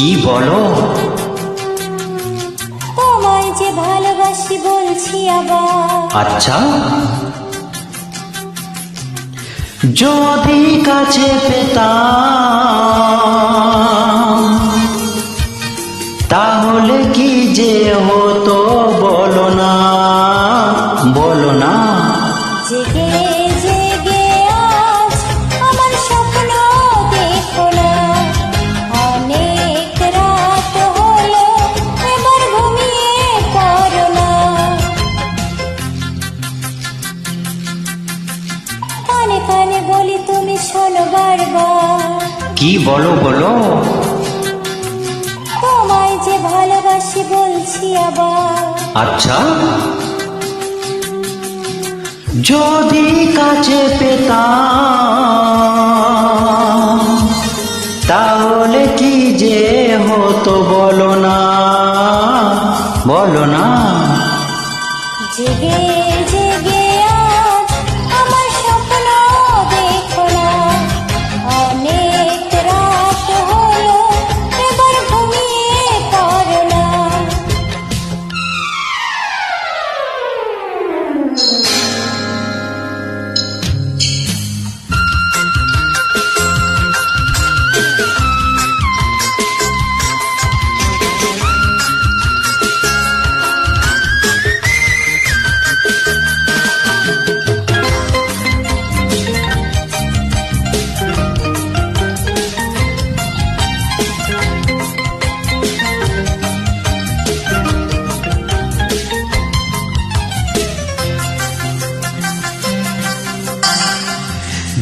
কি বলো? তোমায় যে ভালোবাসি বলছি আবার। আচ্ছা, যদি কাছে পেতাম তাহলে কি যে হতো বলো না, বলো না। জেগে জেগে আজ আমার স্বপ্ন দেখো না, অনেক রাত হলো এবার ঘুমিয়ে পড়ো না। কানে কানে বলি তুমি শোনো বারবার। কি বলো বলো? তোমায় যে ভালোবাসি বলছি আবার। আচ্ছা, যদি কাছে পেতাম তাহলে কি যে হতো বলো না, বলো না। জেগে জেগে আজ আমার স্বপ্ন দেখো না, অনেক রাত হলো এবার ঘুমিয়ে পড়ো না।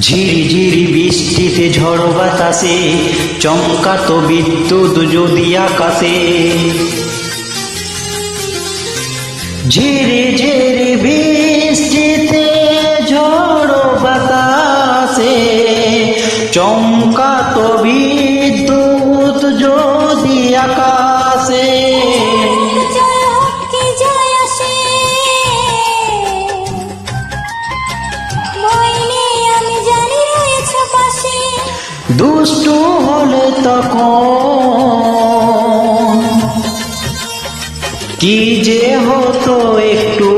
ঝিরি ঝিরি বৃষ্টিতে ঝড় বাতাসে চমকাতো বিদ্যুৎ যদি আকাশে। ঝিরি ঝিরি বৃষ্টিতে ঝড় বাতাসে চমকাতো বিদ্যুৎ যদি আকাশে। জয় হোক কি জয় আসে, ভয় নেই আমি জানি রয়েছে পাশে। দুষ্টু হলে তখন কি যে হতো একটু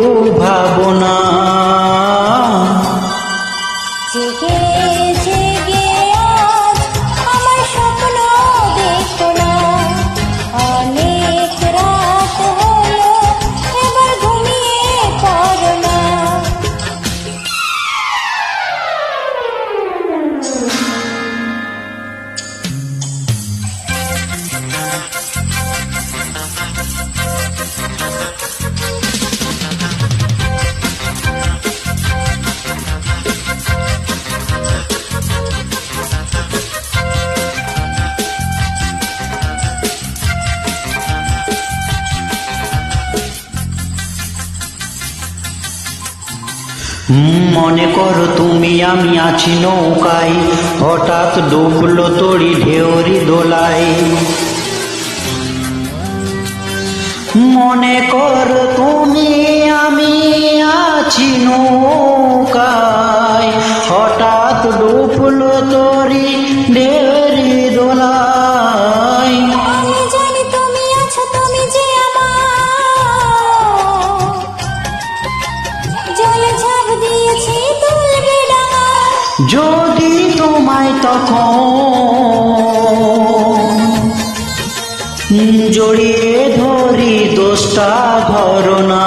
ভাবনা। জেগে জেগে আজ আমার স্বপ্ন দেখো না, অনেক রাত হলো এবার ঘুমিয়ে পড়ো না। মনে করো তুমি আমি আছি নৌকায়, হঠাৎ ডুবলো তড়ি ঢেউরি দোলায়। মনে করো তুমি আমি আছি নৌকায়, হঠাৎ ডুবলো তড়ি ঢেউরি দোলায়। আমি জানি তুমি আছো, তুমি যে আমার, জলে ঝাঁপ দিয়েছি তুলবে ডাঙা। যদি তোমায় তখন জড়িয়ে ধরি দোষটা ধরো না।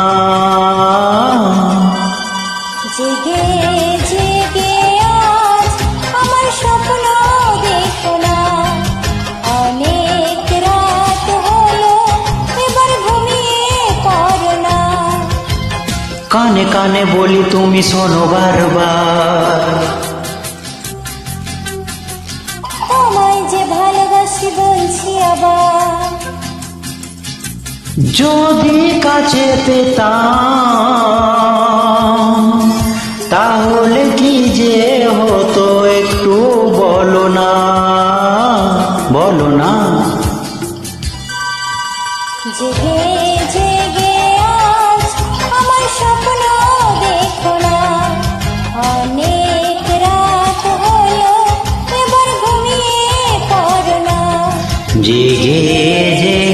জেগে জেগে আজ আমার স্বপ্ন দেখো না, অনেক রাত হলো এবার ঘুমিয়ে পড়ো না। কানে কানে বলি তুমি শোনো বারবার। তোমায় যে ভালোবাসি বলছি আবার। যদি কাছে পেতাম তাহলে কি যে হতো একটু বলো না, বলো না। জেগে জেগে আজ আমার স্বপ্ন দেখো না, অনেক রাত হলো এবার ঘুমিয়ে পড়ো না। জেগে জেগে